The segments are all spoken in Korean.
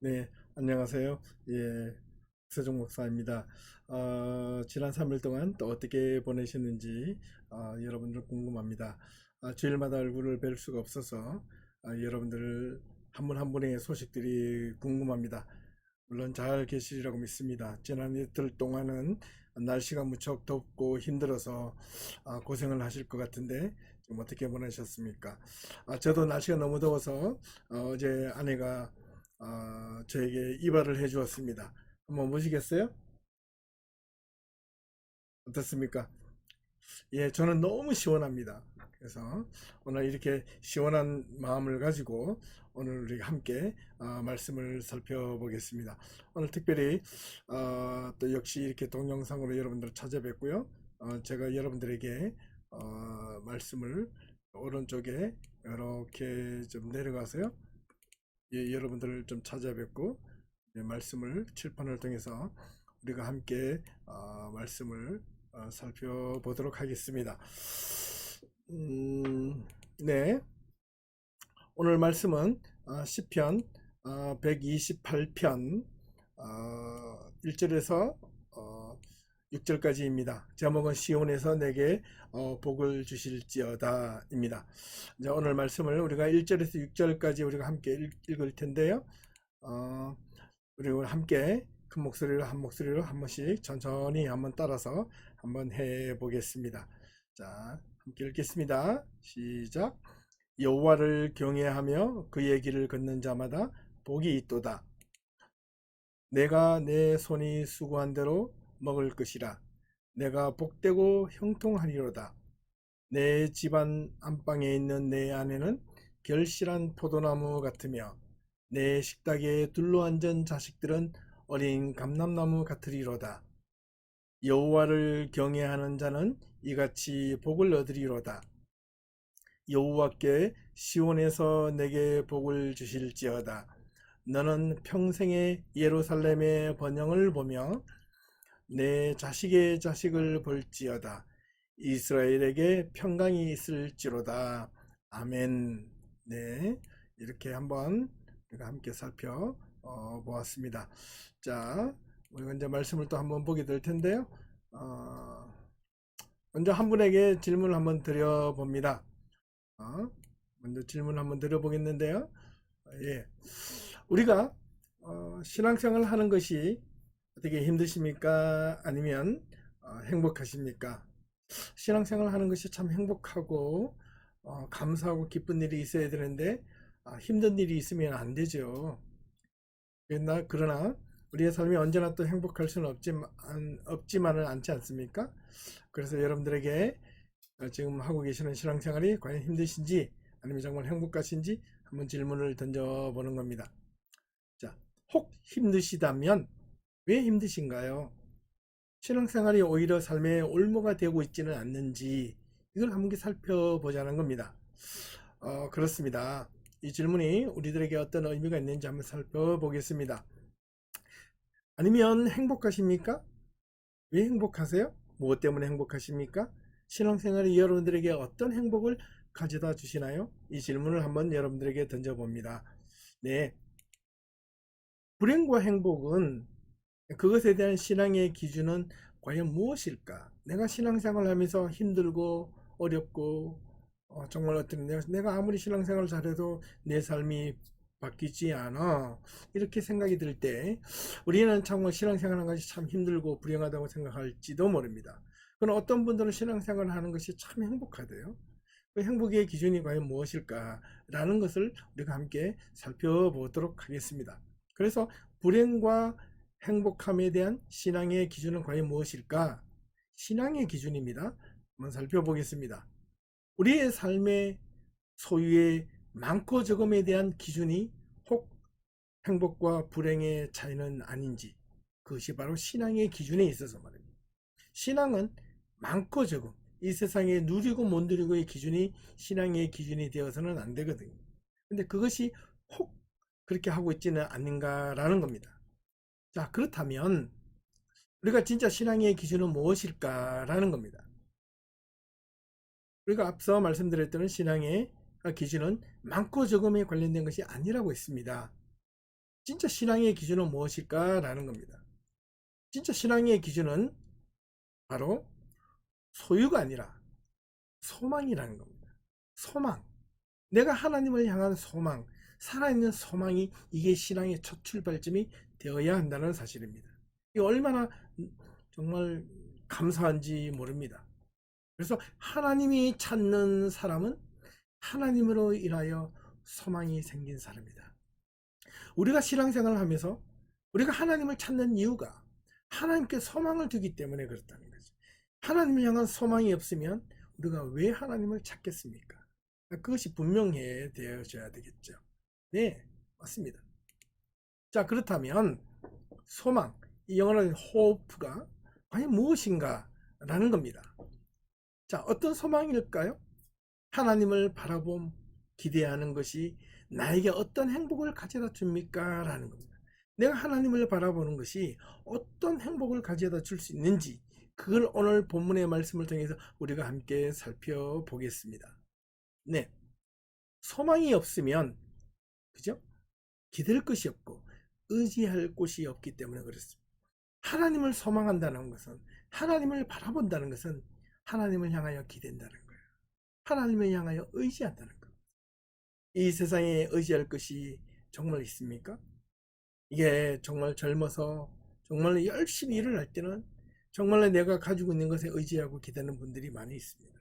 네, 안녕하세요. 예, 세종 목사입니다. 지난 3일 동안 또 어떻게 보내셨는지 여러분들 궁금합니다. 주일마다 얼굴을 뵐 수가 없어서 여러분들 한 분 한 분의 소식들이 궁금합니다. 물론 잘 계시리라고 믿습니다. 지난 이틀 동안은 날씨가 무척 덥고 힘들어서 고생을 하실 것 같은데 좀 어떻게 보내셨습니까? 저도 날씨가 너무 더워서 어제 아내가 저에게 이발을 해 주었습니다. 한번 보시겠어요? 어떻습니까? 예, 저는 너무 시원합니다. 그래서 오늘 이렇게 시원한 마음을 가지고 오늘 우리 함께 말씀을 살펴보겠습니다. 오늘 특별히 또 역시 이렇게 동영상으로 여러분들을 찾아뵙고요. 제가 여러분들에게 말씀을 오른쪽에 이렇게 좀 내려가서요. 예, 여러분들을 좀 찾아뵙고 말씀을 칠판을 통해서 우리가 함께 말씀을 살펴보도록 하겠습니다. 네, 오늘 말씀은 시편 128편 1절에서 6절까지입니다. 제목은 시온에서 내게 복을 주실지어다입니다. 이제 오늘 말씀을 우리가 1절에서 6절까지 우리가 함께 읽을 텐데요. 어, 그리고 함께 큰 목소리로 한 목소리로 한 번씩 천천히 한번 따라서 한번 해 보겠습니다. 자, 함께 읽겠습니다. 시작. 여호와를 경외하며 그의 길을 걷는 자마다 복이 있도다. 내가 내 손이 수고한 대로 먹을 것이라. 내가 복되고 형통하리로다. 내 집안 안방에 있는 내 아내는 결실한 포도나무 같으며 내 식탁에 둘러앉은 자식들은 어린 감람나무 같으리로다. 여호와를 경외하는 자는 이같이 복을 얻으리로다. 여호와께 시온에서 내게 복을 주실지어다. 너는 평생에 예루살렘의 번영을 보며 내 자식의 자식을 볼지어다. 이스라엘에게 평강이 있을지로다. 아멘. 네, 이렇게 한번 우리가 함께 살펴 보았습니다. 자, 우리가 이제 말씀을 또 한번 보게 될 텐데요. 어, 먼저 한 분에게 질문을 한번 드려봅니다. 어, 먼저 질문 한번 드려보겠는데요. 예, 우리가 신앙생활 하는 것이 어떻게 힘드십니까? 아니면 행복하십니까? 신앙생활 하는 것이 참 행복하고 감사하고 기쁜 일이 있어야 되는데 힘든 일이 있으면 안 되죠. 그러나 우리의 삶이 언제나 또 행복할 수는 없지만은 않지 않습니까? 그래서 여러분들에게 지금 하고 계시는 신앙생활이 과연 힘드신지 아니면 정말 행복하신지 한번 질문을 던져보는 겁니다. 자, 혹 힘드시다면 왜 힘드신가요? 신앙생활이 오히려 삶의 올무가 되고 있지는 않는지 이걸 한번 살펴보자는 겁니다. 그렇습니다. 이 질문이 우리들에게 어떤 의미가 있는지 한번 살펴보겠습니다. 아니면 행복하십니까? 왜 행복하세요? 무엇 때문에 행복하십니까? 신앙생활이 여러분들에게 어떤 행복을 가져다 주시나요? 이 질문을 한번 여러분들에게 던져봅니다. 네, 불행과 행복은 그것에 대한 신앙의 기준은 과연 무엇일까? 내가 신앙생활을 하면서 힘들고 어렵고 정말 어떤 내가 아무리 신앙생활을 잘해도 내 삶이 바뀌지 않아. 이렇게 생각이 들 때 우리는 정말 신앙생활하는 것이 참 힘들고 불행하다고 생각할지도 모릅니다. 그럼 어떤 분들은 신앙생활을 하는 것이 참 행복하대요. 그 행복의 기준이 과연 무엇일까라는 것을 우리가 함께 살펴보도록 하겠습니다. 그래서 불행과 행복함에 대한 신앙의 기준은 과연 무엇일까? 신앙의 기준입니다. 한번 살펴보겠습니다. 우리의 삶의 소유의 많고 적음에 대한 기준이 혹 행복과 불행의 차이는 아닌지, 그것이 바로 신앙의 기준에 있어서 말입니다. 신앙은 많고 적음, 이 세상에 누리고 못 누리고의 기준이 신앙의 기준이 되어서는 안 되거든요. 근데 그것이 혹 그렇게 하고 있지는 않는가라는 겁니다. 자, 그렇다면 우리가 진짜 신앙의 기준은 무엇일까라는 겁니다. 우리가 앞서 말씀드렸던 신앙의 기준은 많고 적음에 관련된 것이 아니라고 했습니다. 진짜 신앙의 기준은 무엇일까라는 겁니다. 진짜 신앙의 기준은 바로 소유가 아니라 소망이라는 겁니다. 소망. 내가 하나님을 향한 소망, 살아있는 소망이 이게 신앙의 첫 출발점이 되어야 한다는 사실입니다. 이게 얼마나 정말 감사한지 모릅니다. 그래서 하나님이 찾는 사람은 하나님으로 인하여 소망이 생긴 사람이다. 우리가 신앙생활을 하면서 우리가 하나님을 찾는 이유가 하나님께 소망을 두기 때문에 그렇다는 거죠. 하나님을 향한 소망이 없으면 우리가 왜 하나님을 찾겠습니까? 그것이 분명해 되어져야 되겠죠. 네, 맞습니다. 자, 그렇다면 소망, 이 영어로는 hope가 과연 무엇인가 라는 겁니다. 자, 어떤 소망일까요? 하나님을 바라봄, 기대하는 것이 나에게 어떤 행복을 가져다 줍니까? 라는 겁니다. 내가 하나님을 바라보는 것이 어떤 행복을 가져다 줄 수 있는지, 그걸 오늘 본문의 말씀을 통해서 우리가 함께 살펴보겠습니다. 네. 소망이 없으면, 그죠? 기댈 것이 없고, 의지할 곳이 없기 때문에 그렇습니다. 하나님을 소망한다는 것은, 하나님을 바라본다는 것은 하나님을 향하여 기댄다는 거예요. 하나님을 향하여 의지한다는 것. 이 세상에 의지할 것이 정말 있습니까? 이게 정말 젊어서 정말 열심히 일을 할 때는 정말 내가 가지고 있는 것에 의지하고 기대는 분들이 많이 있습니다.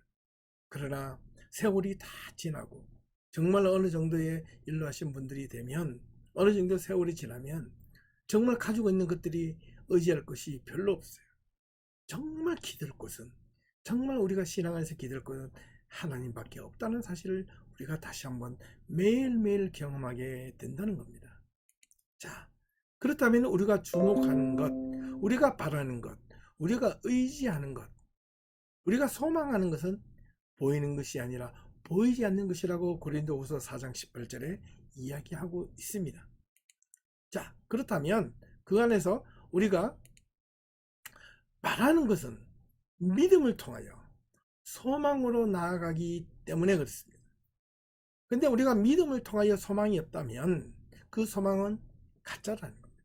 그러나 세월이 다 지나고 정말 어느 정도의 일로 하신 분들이 되면, 어느 정도 세월이 지나면 정말 가지고 있는 것들이 의지할 것이 별로 없어요. 정말 기댈 곳은, 정말 우리가 신앙에서 기댈 곳은 하나님밖에 없다는 사실을 우리가 다시 한번 매일매일 경험하게 된다는 겁니다. 자, 그렇다면 우리가 주목하는 것, 우리가 바라는 것, 우리가 의지하는 것, 우리가 소망하는 것은 보이는 것이 아니라 보이지 않는 것이라고 고린도후서 4장 18절에 이야기하고 있습니다. 자, 그렇다면 그 안에서 우리가 말하는 것은 믿음을 통하여 소망으로 나아가기 때문에 그렇습니다. 근데 우리가 믿음을 통하여 소망이 없다면 그 소망은 가짜라는 겁니다.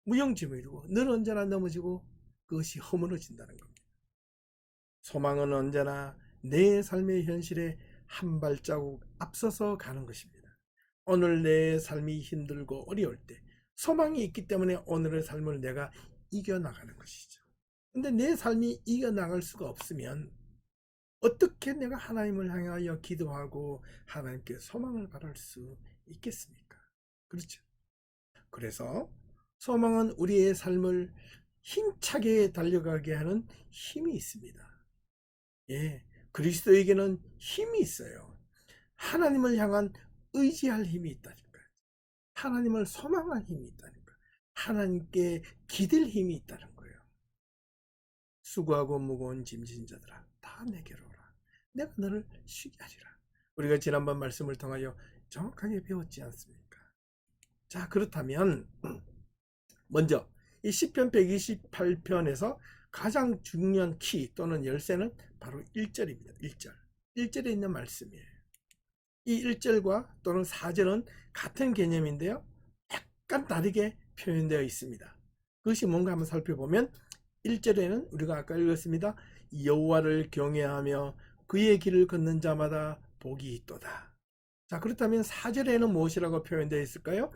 무용지물이고 늘 언제나 넘어지고 그것이 허물어진다는 겁니다. 소망은 언제나 내 삶의 현실에 한 발자국 앞서서 가는 것입니다. 오늘 내 삶이 힘들고 어려울 때 소망이 있기 때문에 오늘의 삶을 내가 이겨나가는 것이죠. 근데 내 삶이 이겨나갈 수가 없으면 어떻게 내가 하나님을 향하여 기도하고 하나님께 소망을 바랄 수 있겠습니까? 그렇죠. 그래서 소망은 우리의 삶을 힘차게 달려가게 하는 힘이 있습니다. 예, 그리스도에게는 힘이 있어요. 하나님을 향한 의지할 힘이 있다니까요. 하나님을 소망할 힘이 있다니까요. 하나님께 기댈 힘이 있다는 거예요. 수고하고 무거운 짐진 자들아 다 내게로 오라. 내가 너를 쉬게 하리라. 우리가 지난번 말씀을 통하여 정확하게 배웠지 않습니까? 자, 그렇다면 먼저 이 시편 128편에서 가장 중요한 키 또는 열쇠는 바로 1절입니다. 1절. 1절에 있는 말씀이에요. 이 1절과 또는 4절은 같은 개념인데요. 약간 다르게 표현되어 있습니다. 그것이 뭔가 한번 살펴보면 1절에는 우리가 아까 읽었습니다. 여호와를 경외하며 그의 길을 걷는 자마다 복이 있도다. 자, 그렇다면 4절에는 무엇이라고 표현되어 있을까요?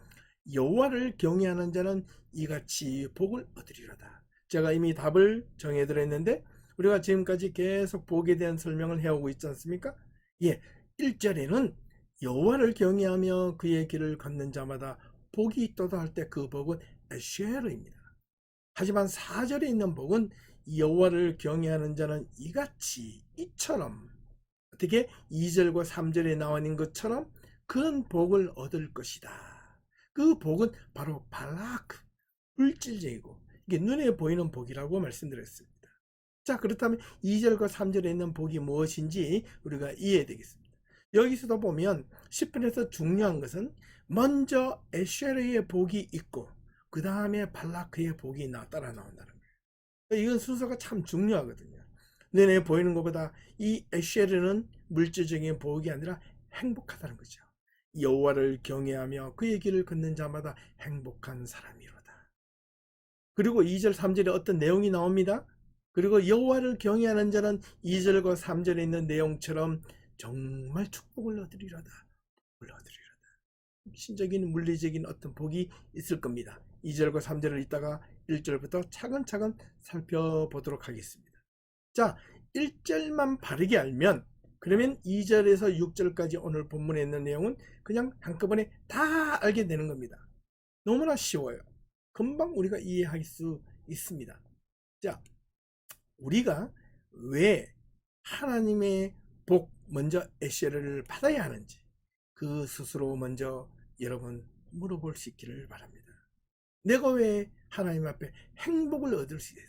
여호와를 경외하는 자는 이같이 복을 얻으리로다. 제가 이미 답을 정해드렸는데 우리가 지금까지 계속 복에 대한 설명을 해오고 있지 않습니까? 예, 1절에는 여호와를 경외하며 그의 길을 걷는 자마다 복이 있도다 할 때 그 복은 에쉐르입니다. 하지만 4절에 있는 복은 여호와를 경외하는 자는 이같이, 이처럼, 어떻게 2절과 3절에 나와 있는 것처럼 그런 복을 얻을 것이다. 그 복은 바로 발라크, 물질적이고 이게 눈에 보이는 복이라고 말씀드렸습니다. 자, 그렇다면 2절과 3절에 있는 복이 무엇인지 우리가 이해해야 되겠습니다. 여기서도 보면 10편에서 중요한 것은 먼저 에쉐르의 복이 있고 그 다음에 발라크의 복이 따라 나온다는 거예요. 이건 순서가 참 중요하거든요. 눈에 보이는 것보다 이 에쉐르는 물질적인 복이 아니라 행복하다는 거죠. 여호와를 경외하며 그의 길을 걷는 자마다 행복한 사람이로다. 그리고 2절 3절에 어떤 내용이 나옵니다. 그리고 여호와를 경외하는 자는 2절과 3절에 있는 내용처럼 정말 축복을 얻으리로다. 신적인 물리적인 어떤 복이 있을 겁니다. 2절과 3절을 이따가 1절부터 차근차근 살펴보도록 하겠습니다. 자, 1절만 바르게 알면 그러면 2절에서 6절까지 오늘 본문에 있는 내용은 그냥 한꺼번에 다 알게 되는 겁니다. 너무나 쉬워요. 금방 우리가 이해할 수 있습니다. 자, 우리가 왜 하나님의 복 먼저 에쉐를 받아야 하는지 그 스스로 먼저 여러분 물어볼 수 있기를 바랍니다. 내가 왜 하나님 앞에 행복을 얻을 수 있어요?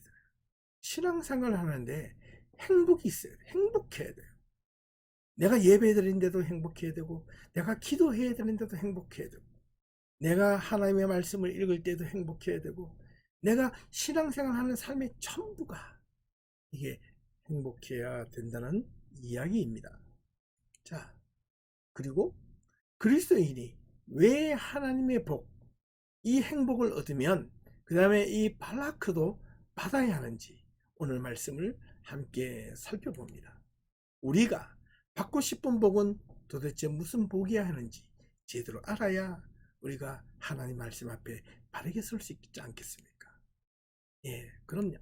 신앙생활을 하는데 행복이 있어요. 행복해야 돼요. 내가 예배 드리는데도 행복해야 되고, 내가 기도해야 되는데도 행복해야 되고, 내가 하나님의 말씀을 읽을 때도 행복해야 되고, 내가 신앙생활 하는 삶의 전부가 이게 행복해야 된다는 이야기입니다. 자, 그리고 그리스도인이 왜 하나님의 복, 이 행복을 얻으면 그 다음에 이 발라크도 받아야 하는지 오늘 말씀을 함께 살펴봅니다. 우리가 받고 싶은 복은 도대체 무슨 복이야 하는지 제대로 알아야 우리가 하나님 말씀 앞에 바르게 설 수 있지 않겠습니까? 예, 그럼요.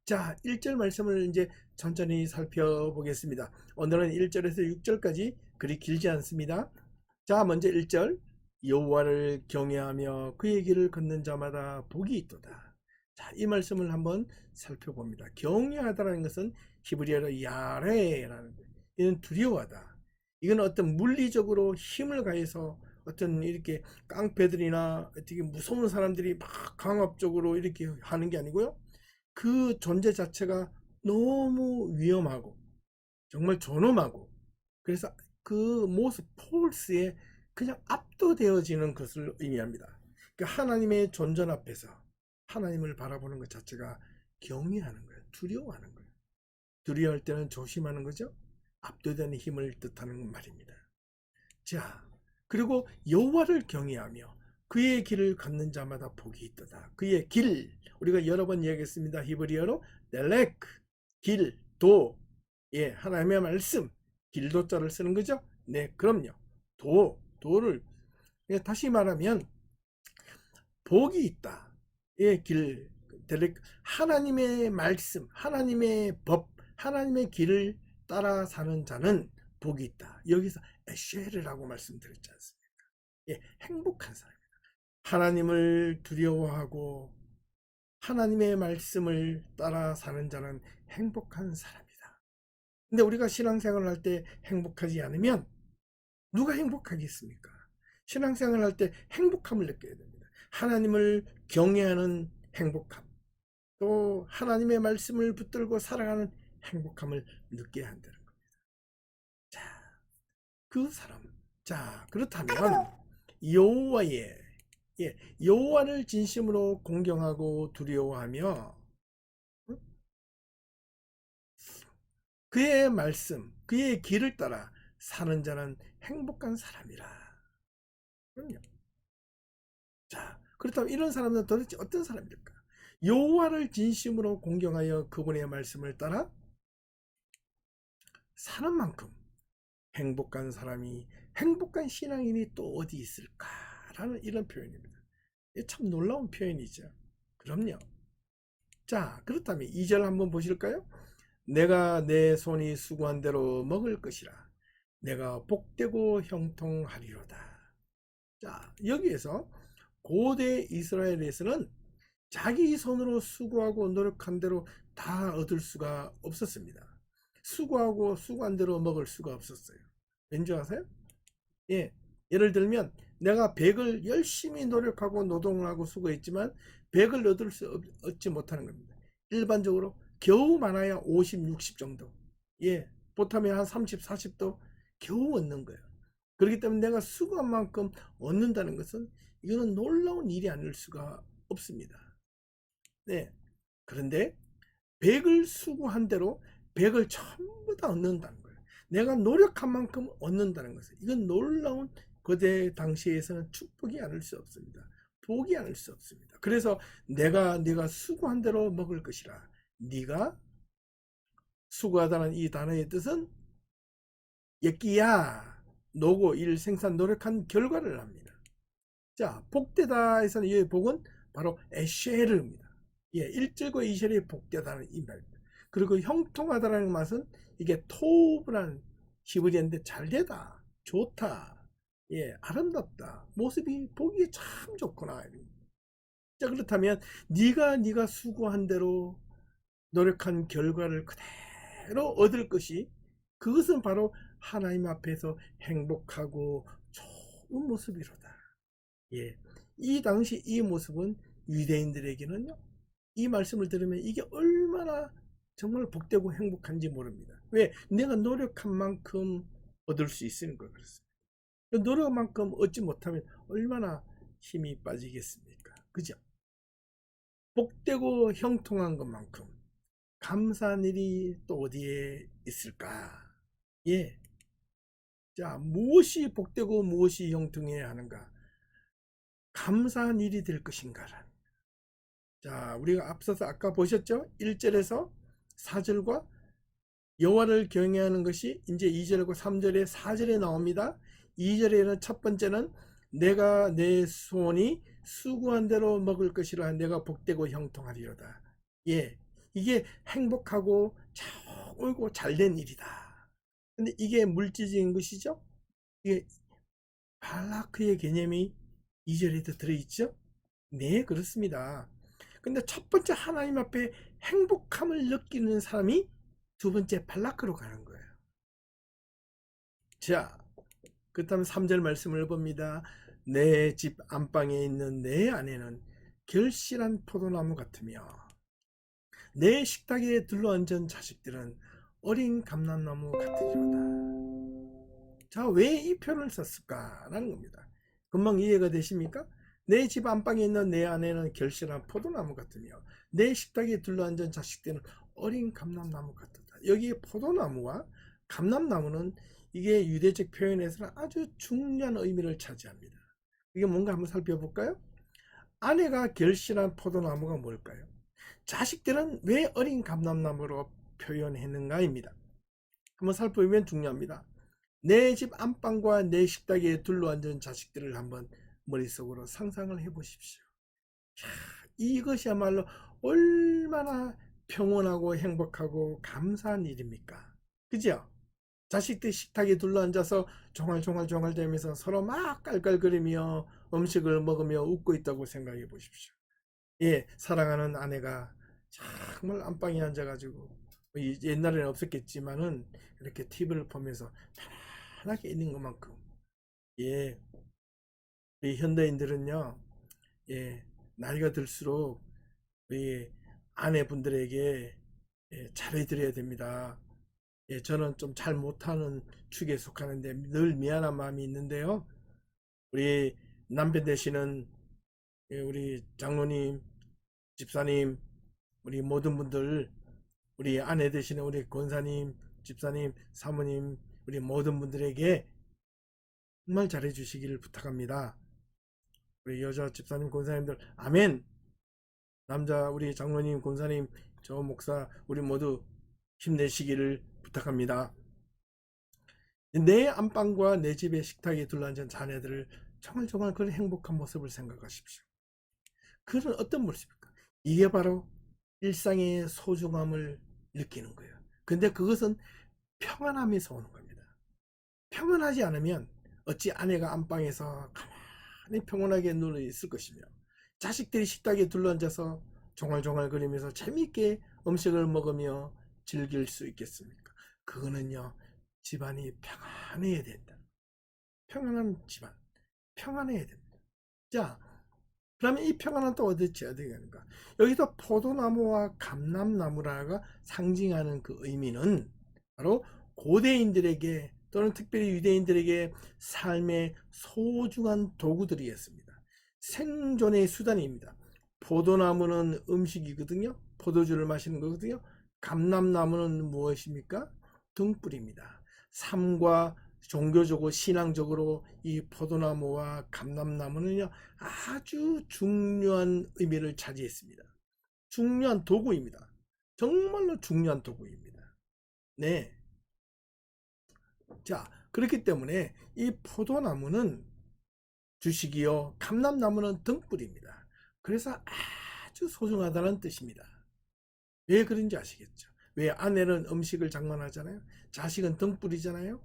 자, 1절 말씀을 이제 천천히 살펴보겠습니다. 오늘은 1절에서 6절까지 그리 길지 않습니다. 자, 먼저 1절. 여호와를 경외하며 그의 길을 걷는 자마다 복이 있도다. 자, 이 말씀을 한번 살펴봅니다. 경외하다라는 것은 히브리어로 야레라는 거예요. 이는 두려워하다. 이건 어떤 물리적으로 힘을 가해서 어떤 이렇게 깡패들이나 어떻게 무서운 사람들이 막 강압적으로 이렇게 하는 게 아니고요. 그 존재 자체가 너무 위험하고 정말 존엄하고 그래서 그 모습 폴스에 그냥 압도되어지는 것을 의미합니다. 그러니까 하나님의 존전 앞에서 하나님을 바라보는 것 자체가 경외하는 거예요. 두려워하는 거예요. 두려워할 때는 조심하는 거죠. 압도되는 힘을 뜻하는 말입니다. 자, 그리고 여호와를 경외하며 그의 길을 걷는 자마다 복이 있도다. 그의 길, 우리가 여러 번 이야기했습니다. 히브리어로 델렉, 길, 도, 예, 하나님의 말씀, 길도자를 쓰는 거죠. 네, 그럼요. 도를 다시 말하면 복이 있다. 예, 길, 하나님의 말씀, 하나님의 법, 하나님의 길을 따라 사는 자는 복이 있다. 여기서 에쉐르라고 말씀드렸지 않습니까? 예, 행복한 사람입니다. 하나님을 두려워하고 하나님의 말씀을 따라 사는 자는 행복한 사람이다. 근데 우리가 신앙생활을 할 때 행복하지 않으면 누가 행복하겠습니까? 신앙생활을 할 때 행복함을 느껴야 됩니다. 하나님을 경외하는 행복함, 또 하나님의 말씀을 붙들고 살아가는 행복함을 느껴야 한다는 겁니다. 자, 그 사람. 자, 그렇다면 여호와의 여호와를 진심으로 공경하고 두려워하며 그의 말씀, 그의 길을 따라 사는 자는 행복한 사람이라. 그럼요. 자, 그렇다면 이런 사람은 도대체 어떤 사람일까? 여호와를 진심으로 공경하여 그분의 말씀을 따라 사는 만큼 행복한 사람이, 행복한 신앙인이 또 어디 있을까라는 이런 표현입니다. 참 놀라운 표현이죠. 그럼요. 자, 그렇다면 2절 한번 보실까요? 내가 내 손이 수고한 대로 먹을 것이라. 내가 복되고 형통하리로다. 자, 여기에서 고대 이스라엘에서는 자기 손으로 수고하고 노력한 대로 다 얻을 수가 없었습니다. 수고하고 수고한 대로 먹을 수가 없었어요. 왠지 아세요? 예, 예를 들면 내가 100을 열심히 노력하고 노동을 하고 수고했지만 100을 얻지 못하는 겁니다. 일반적으로 겨우 많아야 50, 60 정도. 예, 못하면 한 30, 40도 겨우 얻는 거예요. 그렇기 때문에 내가 수고한 만큼 얻는다는 것은 이거는 놀라운 일이 아닐 수가 없습니다. 네. 그런데 100을 수고한 대로 100을 전부 다 얻는다는 거예요. 내가 노력한 만큼 얻는다는 것은 이건 놀라운 그때 당시에서는 축복이 않을 수 없습니다. 복이 않을 수 없습니다. 그래서 네가 수고한 대로 먹을 것이라. 네가 수고하다는 이 단어의 뜻은 ಯಕ್기야, 노고, 일, 생산, 노력한 결과를 합니다. 자, 복되다에서는 이 복은 바로 에쉐르입니다. 예, 1절과 2절의 복되다는 이 말입니다. 그리고 형통하다는 맛은 이게 토브라는 히브리어인데 잘되다, 좋다, 예, 아름답다, 모습이 보기에 참 좋구나. 자, 그렇다면 네가 수고한 대로 노력한 결과를 그대로 얻을 것이, 그것은 바로 하나님 앞에서 행복하고 좋은 모습이로다. 예, 이 당시 이 모습은 유대인들에게는요, 이 말씀을 들으면 이게 얼마나 정말 복되고 행복한지 모릅니다. 왜? 내가 노력한 만큼 얻을 수 있으니까 그렇습니다. 노력만큼 얻지 못하면 얼마나 힘이 빠지겠습니까? 그죠? 복되고 형통한 것만큼 감사한 일이 또 어디에 있을까? 예. 자, 무엇이 복되고 무엇이 형통해야 하는가? 감사한 일이 될 것인가라는. 자, 우리가 앞서서 아까 보셨죠? 1절에서 4절과 여호와를 경외하는 것이 이제 2절과 3절에 4절에 나옵니다. 2절에는 첫 번째는 내가 내 소원이 수고한 대로 먹을 것이라 내가 복되고 형통하리로다. 예, 이게 행복하고 옳고 잘된 일이다. 근데 이게 물질적인 것이죠? 이게 발라크의 개념이 2절에도 들어있죠? 네, 그렇습니다. 근데 첫 번째 하나님 앞에 행복함을 느끼는 사람이 두 번째 발라크로 가는 거예요. 자, 그렇다면 3절 말씀을 봅니다. 내 집 안방에 있는 내 아내는 결실한 포도나무 같으며 내 식탁에 둘러앉은 자식들은 어린 감람나무 같으리로다. 자, 왜 이 표현을 썼을까라는 겁니다. 금방 이해가 되십니까? 내 집 안방에 있는 내 아내는 결실한 포도나무 같으며 내 식탁에 둘러앉은 자식들은 어린 감람나무 같다. 여기 포도나무와 감람나무는 이게 유대적 표현에서는 아주 중요한 의미를 차지합니다. 이게 뭔가 한번 살펴볼까요? 아내가 결실한 포도나무가 뭘까요? 자식들은 왜 어린 감람나무로 표현했는가입니다. 한번 살펴보면 중요합니다. 내 집 안방과 내 식탁에 둘러앉은 자식들을 한번 머릿속으로 상상을 해 보십시오. 이것이야말로 얼마나 평온하고 행복하고 감사한 일입니까? 그죠? 자식들 식탁에 둘러앉아서 종알종알 대면서 서로 막 깔깔거리며 음식을 먹으며 웃고 있다고 생각해 보십시오. 예, 사랑하는 아내가 정말 안방에 앉아가지고 옛날에는 없었겠지만은 이렇게 TV를 보면서 편안하게 있는 것만큼, 예, 이 현대인들은요, 예, 나이가 들수록 이 아내분들에게 잘해드려야 됩니다. 예, 저는 좀 잘 못하는 축에 속하는데 늘 미안한 마음이 있는데요. 우리 남편 되시는 우리 장로님, 집사님, 우리 모든 분들, 우리 아내 되시는 우리 권사님, 집사님, 사모님, 우리 모든 분들에게 정말 잘해 주시기를 부탁합니다. 우리 여자 집사님, 권사님들, 아멘. 남자 우리 장로님, 권사님, 저 목사, 우리 모두 힘내시기를 부탁합니다. 내 안방과 내 집의 식탁에 둘러앉은 자녀들을 정말 그런 행복한 모습을 생각하십시오. 그런 어떤 모습입니까? 이게 바로 일상의 소중함을 느끼는 거예요. 근데 그것은 평안함에서 오는 겁니다. 평안하지 않으면 어찌 아내가 안방에서 가만히 평온하게 누워 있을 것이며 자식들이 식탁에 둘러앉아서 종알종알거리면서 재미있게 음식을 먹으며 즐길 수 있겠습니까? 그거는요, 집안이 평안해야 된다. 평안한 집안, 평안해야 됩니다. 자, 그러면 이 평안은 또 어디지 되는가? 여기서 포도나무와 감람나무라가 상징하는 그 의미는 바로 고대인들에게 또는 특별히 유대인들에게 삶의 소중한 도구들이었습니다. 생존의 수단입니다. 포도나무는 음식이거든요. 포도주를 마시는 거거든요. 감람나무는 무엇입니까? 등불입니다. 삶과 종교적으로 신앙적으로 이 포도나무와 감람나무는요 아주 중요한 의미를 차지했습니다. 중요한 도구입니다. 정말로 중요한 도구입니다. 네. 자, 그렇기 때문에 이 포도나무는 주식이요, 감람나무는 등불입니다. 그래서 아주 소중하다는 뜻입니다. 왜 그런지 아시겠죠? 왜 아내는 음식을 장만하잖아요. 자식은 등불이잖아요.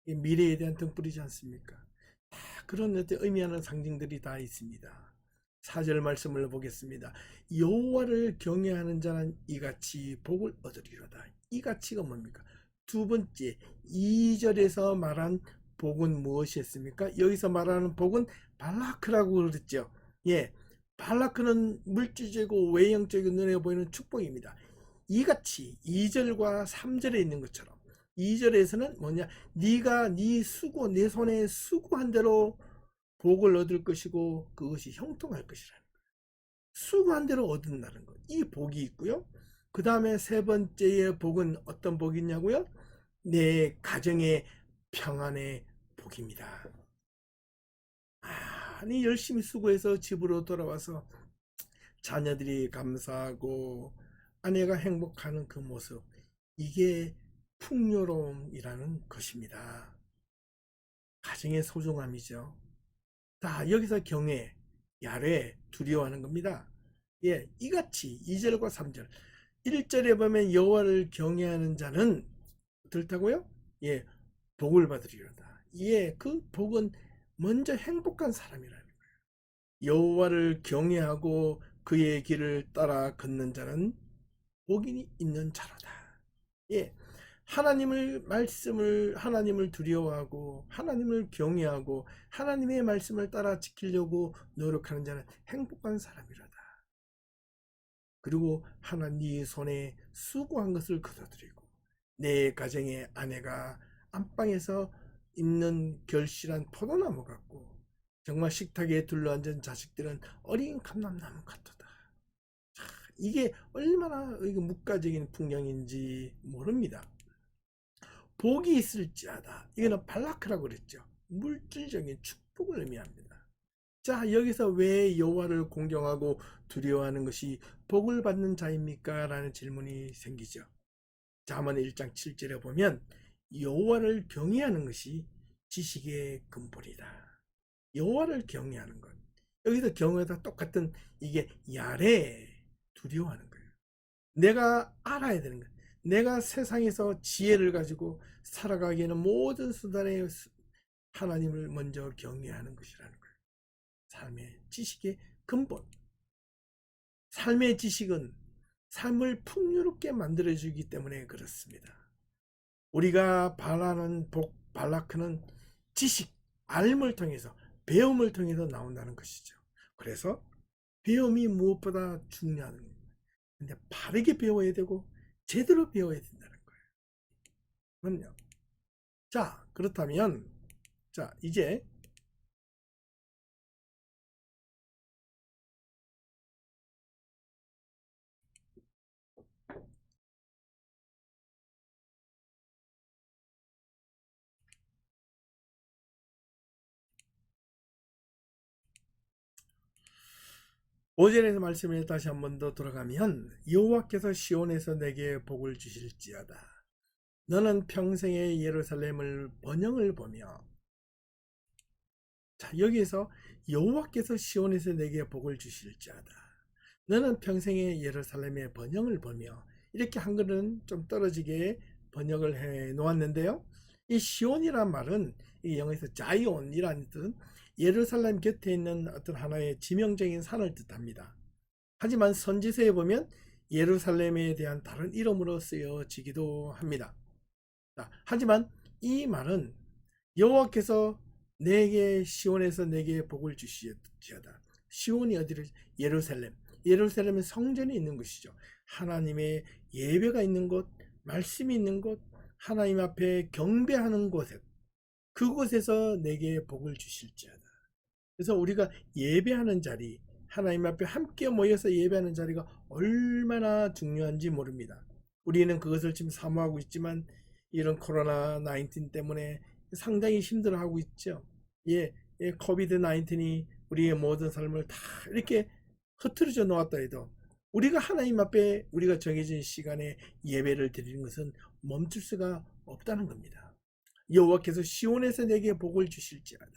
미래에 대한 등불이지 않습니까? 다 그런 어떤 의미하는 상징들이 다 있습니다. 4절 말씀을 보겠습니다. 여호와를 경외하는 자는 이같이 복을 얻으리로다. 이같이가 뭡니까? 두 번째 2절에서 말한 복은 무엇이었습니까? 여기서 말하는 복은 발라크라고 그랬죠. 예, 발라크는 물질적이고 외형적인 눈에 보이는 축복입니다. 이같이 2절과 3절에 있는 것처럼 2절에서는 뭐냐, 네가 네 수고, 내 손에 수고한 대로 복을 얻을 것이고 그것이 형통할 것이라는 거예요. 수고한 대로 얻는다는 거, 이 복이 있고요. 그 다음에 세 번째의 복은 어떤 복이냐고요? 내 가정의 평안의 복입니다. 아니 열심히 수고해서 집으로 돌아와서 자녀들이 감사하고 아내가 행복하는 그 모습, 이게 풍요로움이라는 것입니다. 가정의 소중함이죠. 자, 여기서 경외, 야뢰, 두려워하는 겁니다. 예, 이같이 2절과 3절 1절에 보면 여호와를 경외하는 자는 어떻다고요? 예, 복을 받으리로다. 예, 그 복은 먼저 행복한 사람이라는 거예요. 여호와를 경외하고 그의 길을 따라 걷는 자는 복이 있는 자로다. 예, 하나님을 두려워하고 하나님을 경외하고 하나님의 말씀을 따라 지키려고 노력하는 자는 행복한 사람이로다. 그리고 하나님 손에 수고한 것을 거둬들이고 내 가정의 아내가 안방에서 있는 결실한 포도나무 같고 정말 식탁에 둘러앉은 자식들은 어린 감람나무 같도다. 이게 얼마나 묵가적인 풍경인지 모릅니다. 복이 있을지어다. 이거는 발라크라고 그랬죠. 물질적인 축복을 의미합니다. 자, 여기서 왜 여호와를 공경하고 두려워하는 것이 복을 받는 자입니까? 라는 질문이 생기죠. 잠언 1장 7절에 보면 여호와를 경외하는 것이 지식의 근본이다. 여호와를 경외하는 것. 여기서 경외다 똑같은 이게 야레, 두려워하는 거예요. 내가 알아야 되는 거예요. 내가 세상에서 지혜를 가지고 살아가기에는 모든 수단에 하나님을 먼저 경외하는 것이라는 거예요. 삶의 지식의 근본. 삶의 지식은 삶을 풍요롭게 만들어주기 때문에 그렇습니다. 우리가 바라는 복, 발라크는 지식, 알을 통해서, 배움을 통해서 나온다는 것이죠. 그래서 배움이 무엇보다 중요한 겁니다. 근데 바르게 배워야 되고 제대로 배워야 된다는 거예요. 그럼요. 자, 그렇다면 자, 이제 오전의 말씀에 다시 한 번 더 돌아가면 여호와께서 시온에서 내게 복을 주실지어다. 너는 평생의 예루살렘을 번영을 보며. 자, 여기에서 여호와께서 시온에서 내게 복을 주실지어다. 너는 평생의 예루살렘의 번영을 보며, 이렇게 한글은 좀 떨어지게 번역을 해 놓았는데요. 이 시온이란 말은 이 영어에서 자이온이라는 뜻, 예루살렘 곁에 있는 어떤 하나의 지명적인 산을 뜻합니다. 하지만 선지서에 보면 예루살렘에 대한 다른 이름으로 쓰여지기도 합니다. 자, 하지만 이 말은 여호와께서 내게 시온에서 내게 복을 주시지어다. 시온이 어디를? 예루살렘. 예루살렘은 성전이 있는 것이죠. 하나님의 예배가 있는 곳, 말씀이 있는 곳, 하나님 앞에 경배하는 곳에, 그곳에서 내게 복을 주실지어다. 그래서 우리가 예배하는 자리, 하나님 앞에 함께 모여서 예배하는 자리가 얼마나 중요한지 모릅니다. 우리는 그것을 지금 사모하고 있지만 이런 코로나 19 때문에 상당히 힘들어하고 있죠. 예, 코비드 19이 우리의 모든 삶을 다 이렇게 흐트러져 놓았다 해도 우리가 하나님 앞에 우리가 정해진 시간에 예배를 드리는 것은 멈출 수가 없다는 겁니다. 여호와께서 시온에서 내게 복을 주실지어다.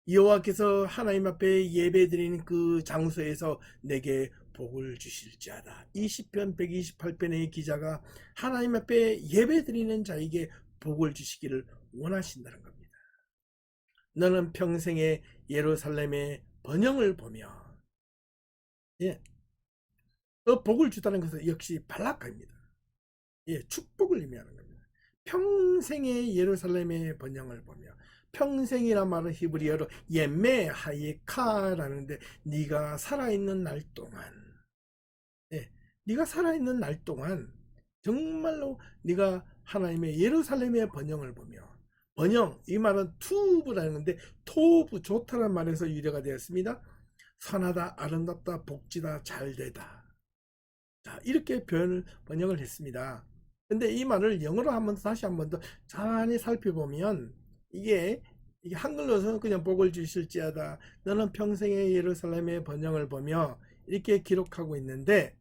여호와께서 하나님 앞에 예배 드리는 그 장소에서 내게 복을 주실지어다. 이 시편 128편의 기자가 하나님 앞에 예배 드리는 자에게 복을 주시기를 원하신다는 겁니다. 너는 평생에 예루살렘의 번영을 보며, 예, 그 복을 주다는 것은 역시 발락입니다. 예, 축복을 의미하는 겁니다. 평생의 예루살렘의 번영을 보며, 평생이란 말은 히브리어로 예메 하이카라는데 네가 살아있는 날 동안, 예, 네가 살아있는 날 동안 정말로 네가 하나님의 예루살렘의 번영을 보며, 번영 이 말은 투브라는데 토브 좋다는 말에서 유래가 되었습니다. 선하다, 아름답다, 복지다, 잘되다. 자, 이렇게 번역을 했습니다. 근데 이 말을 영어로 한번 다시 한번 더 자세히 살펴보면 이게 한글로서는 그냥 복을 주실지어다 너는 평생의 예루살렘의 번영을 보며 이렇게 기록하고 있는데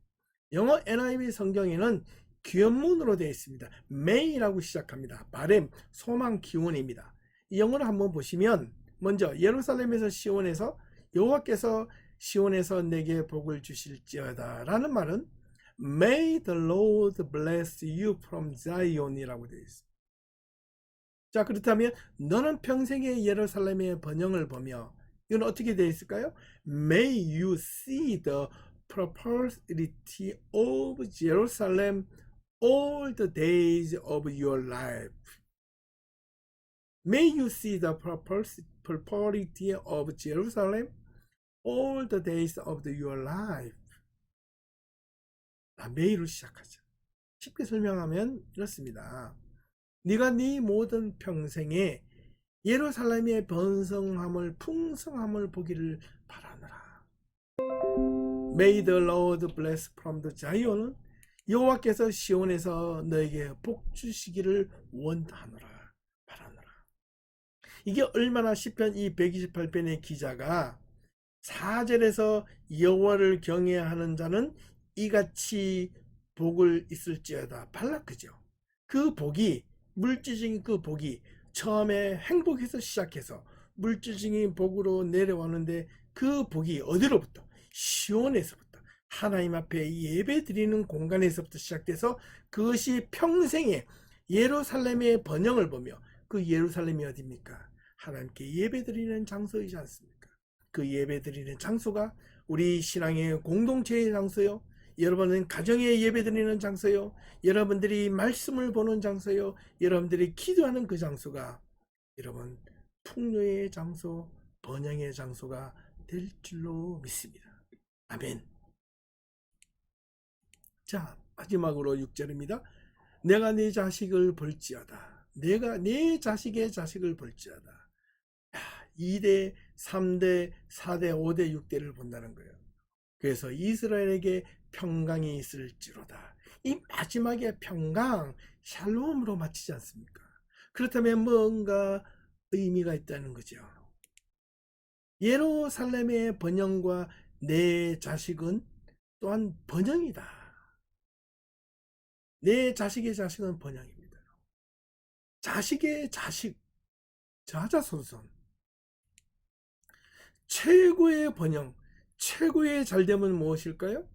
영어 NIV 성경에는 기원문으로 되어 있습니다. may라고 시작합니다. 바램, 소망, 기원입니다. 이 영어를 한번 보시면 먼저 예루살렘에서 시온에서 여호와께서 시온에서 내게 복을 주실지어다 라는 말은 May the Lord bless you from Zion이라고 되어 있습니다. 자, 그렇다면 너는 평생의 예루살렘의 번영을 보며 이건 어떻게 되어 있을까요? May you see the prosperity of Jerusalem all the days of your life. May you see the prosperity of Jerusalem all the days of your life. may로 시작하죠. 쉽게 설명하면 이렇습니다. 네가 네 모든 평생에 예루살렘의 번성함을 풍성함을 보기를 바라노라. May the Lord bless from the Zion은 여호와께서 시온에서 너에게 복 주시기를 원하노라 바라노라. 이게 얼마나 시편 이 128편의 기자가 4절에서 여호와를 경외하는 자는 이같이 복을 있을지어다 발락그죠. 그 복이 물질적인 그 복이 처음에 행복에서 시작해서 물질적인 복으로 내려오는데 그 복이 어디로부터? 시온에서부터 하나님 앞에 예배 드리는 공간에서부터 시작돼서 그것이 평생에 예루살렘의 번영을 보며 그 예루살렘이 어디입니까? 하나님께 예배 드리는 장소이지 않습니까? 그 예배 드리는 장소가 우리 신앙의 공동체의 장소요. 여러분은 가정에 예배 드리는 장소요. 여러분들이 말씀을 보는 장소요. 여러분들이 기도하는 그 장소가 여러분 풍요의 장소, 번영의 장소가 될 줄로 믿습니다. 아멘. 자, 마지막으로 6절입니다. 내가 네 자식을 볼지어다. 내가 네 자식의 자식을 볼지어다. 2대, 3대, 4대, 5대, 6대를 본다는 거예요. 그래서 이스라엘에게 평강이 있을지로다. 이 마지막에 평강, 샬롬으로 마치지 않습니까? 그렇다면 뭔가 의미가 있다는 거죠. 예루살렘의 번영과 내 자식은 또한 번영이다. 내 자식의 자식은 번영입니다. 자식의 자식, 자자손손. 최고의 번영, 최고의 잘됨은 무엇일까요?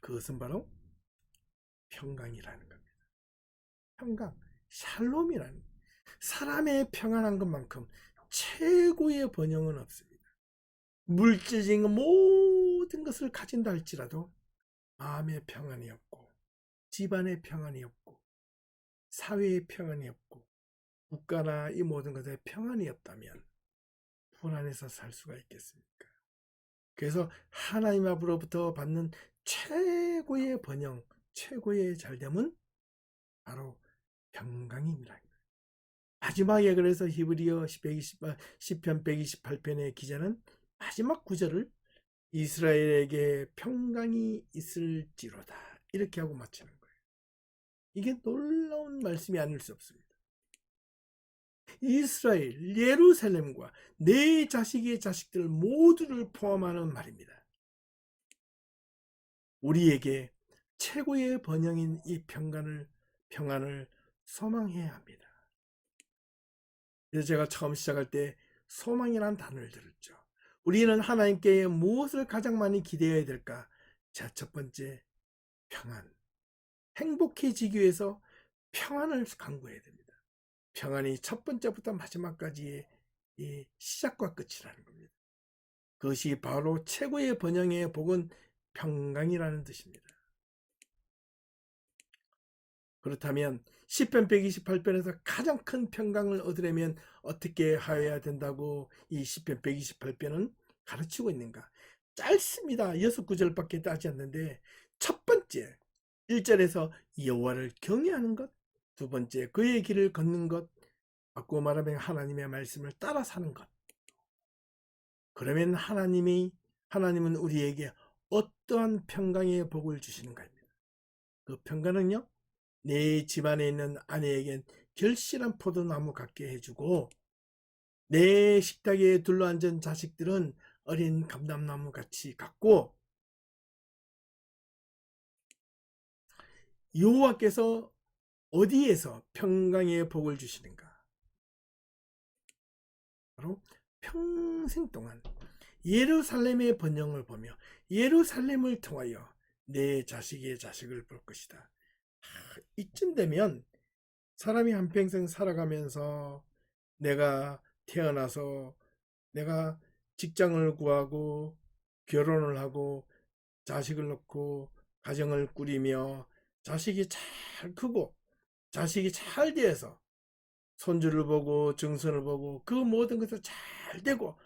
그것은 바로 평강이라는 겁니다. 평강, 샬롬이라는 사람의 평안한 것만큼 최고의 번영은 없습니다. 물질적인 모든 것을 가진다 할지라도 마음의 평안이 없고 집안의 평안이 없고 사회의 평안이 없고 국가나 이 모든 것에 평안이 없다면 불안해서 살 수가 있겠습니까? 그래서 하나님 앞으로부터 받는 최고의 번영, 최고의 잘됨은 바로 평강입니다. 마지막에 그래서 히브리어 시편 128편의 기자는 마지막 구절을 이스라엘에게 평강이 있을지로다 이렇게 하고 마치는 거예요. 이게 놀라운 말씀이 아닐 수 없습니다. 이스라엘, 예루살렘과 내 자식의 자식들 모두를 포함하는 말입니다. 우리에게 최고의 번영인 이 평안을 소망해야 합니다. 그래서 제가 처음 시작할 때 소망이라는 단어를 들었죠. 우리는 하나님께 무엇을 가장 많이 기대해야 될까? 자, 첫 번째, 평안. 행복해지기 위해서 평안을 강구해야 됩니다. 평안이 첫 번째부터 마지막까지의 이 시작과 끝이라는 겁니다. 그것이 바로 최고의 번영의 복은 평강이라는 뜻입니다. 그렇다면 시편 128편에서 가장 큰 평강을 얻으려면 어떻게 하여야 된다고 이 시편 128편은 가르치고 있는가? 짧습니다. 6구절밖에 따지 않는데 첫 번째 1절에서 여호와를 경외하는 것, 두 번째 그의 길을 걷는 것, 바꾸어 말하면 하나님의 말씀을 따라 사는 것. 그러면 하나님은 우리에게 어떠한 평강의 복을 주시는가입니다. 그 평강은요, 내 집안에 있는 아내에겐 결실한 포도나무 같게 해주고, 내 식탁에 둘러앉은 자식들은 어린 감람나무 같이 같고, 여호와께서 어디에서 평강의 복을 주시는가? 바로 평생 동안 예루살렘의 번영을 보며 예루살렘을 통하여 내 자식의 자식을 볼 것이다. 이쯤 되면 사람이 한평생 살아가면서 내가 태어나서 내가 직장을 구하고 결혼을 하고 자식을 낳고 가정을 꾸리며 자식이 잘 크고 자식이 잘 되어서 손주를 보고 증손을 보고 그 모든 것을 잘 되고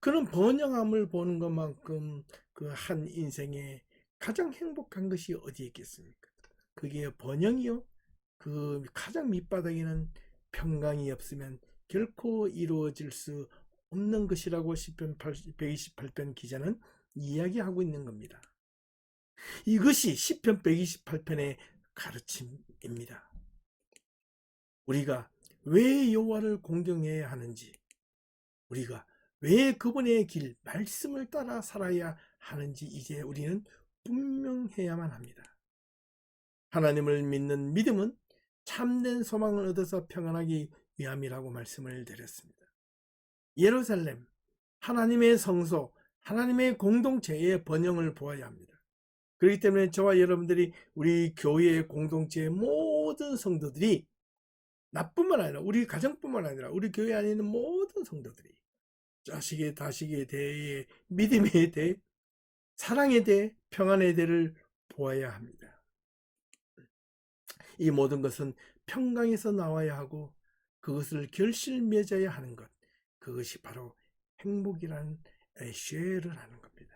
그런 번영함을 보는 것만큼 그 한 인생에 가장 행복한 것이 어디에 있겠습니까? 그게 번영이요. 그 가장 밑바닥에는 평강이 없으면 결코 이루어질 수 없는 것이라고 시편 128편 기자는 이야기하고 있는 겁니다. 이것이 시편 128편의 가르침입니다. 우리가 왜 여호와를 공경해야 하는지, 우리가 왜 그분의 길, 말씀을 따라 살아야 하는지 이제 우리는 분명해야만 합니다. 하나님을 믿는 믿음은 참된 소망을 얻어서 평안하기 위함이라고 말씀을 드렸습니다. 예루살렘, 하나님의 성소, 하나님의 공동체의 번영을 보아야 합니다. 그렇기 때문에 저와 여러분들이 우리 교회의 공동체의 모든 성도들이 나뿐만 아니라 우리 가정뿐만 아니라 우리 교회 안에 있는 모든 성도들이 자식의 다식에 대해 믿음에 대해 사랑에 대해 평안에 대해를 보아야 합니다. 이 모든 것은 평강에서 나와야 하고 그것을 결실 맺어야 하는 것, 그것이 바로 행복이라는 쉐를 하는 겁니다.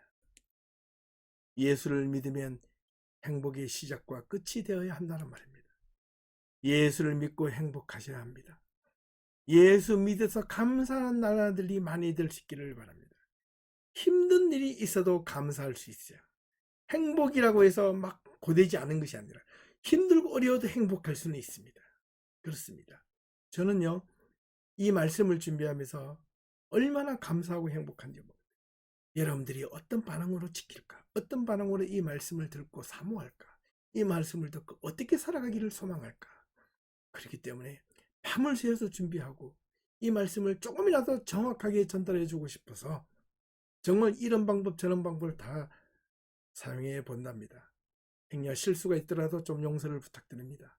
예수를 믿으면 행복의 시작과 끝이 되어야 한다는 말입니다. 예수를 믿고 행복하셔야 합니다. 예수 믿어서 감사하는 나라들이 많이 될 수 있기를 바랍니다. 힘든 일이 있어도 감사할 수 있어요. 행복이라고 해서 막 고되지 않은 것이 아니라 힘들고 어려워도 행복할 수는 있습니다. 그렇습니다. 저는요, 이 말씀을 준비하면서 얼마나 감사하고 행복한지 모릅니다. 여러분들이 어떤 반응으로 지킬까? 어떤 반응으로 이 말씀을 듣고 사모할까? 이 말씀을 듣고 어떻게 살아가기를 소망할까? 그렇기 때문에 밤을 새워서 준비하고 이 말씀을 조금이라도 정확하게 전달해 주고 싶어서 정말 이런 방법 저런 방법을 다 사용해 본답니다. 행여 실수가 있더라도 좀 용서를 부탁드립니다.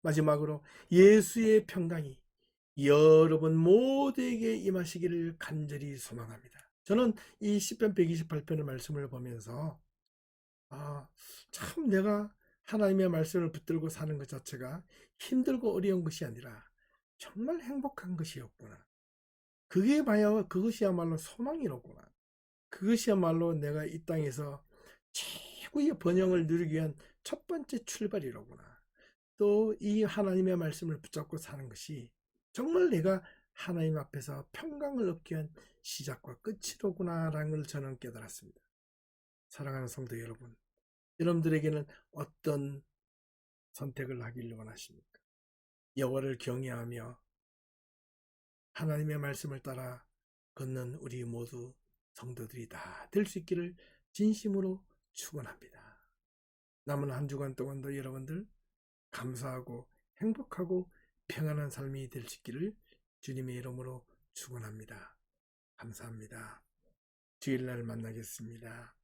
마지막으로 예수의 평강이 여러분 모두에게 임하시기를 간절히 소망합니다. 저는 이 시편 128편의 말씀을 보면서 참 내가 하나님의 말씀을 붙들고 사는 것 자체가 힘들고 어려운 것이 아니라 정말 행복한 것이었구나. 그것이야말로 소망이로구나. 그것이야말로 내가 이 땅에서 최고의 번영을 누리기 위한 첫 번째 출발이로구나. 또 이 하나님의 말씀을 붙잡고 사는 것이 정말 내가 하나님 앞에서 평강을 얻기 위한 시작과 끝이로구나 라는 걸 저는 깨달았습니다. 사랑하는 성도 여러분, 여러분들에게는 어떤 선택을 하기를 원하십니까? 여호와를 경외하며 하나님의 말씀을 따라 걷는 우리 모두 성도들이 다 될 수 있기를 진심으로 축원합니다. 남은 한 주간 동안도 여러분들 감사하고 행복하고 평안한 삶이 될 수 있기를 주님의 이름으로 축원합니다. 감사합니다. 주일날 만나겠습니다.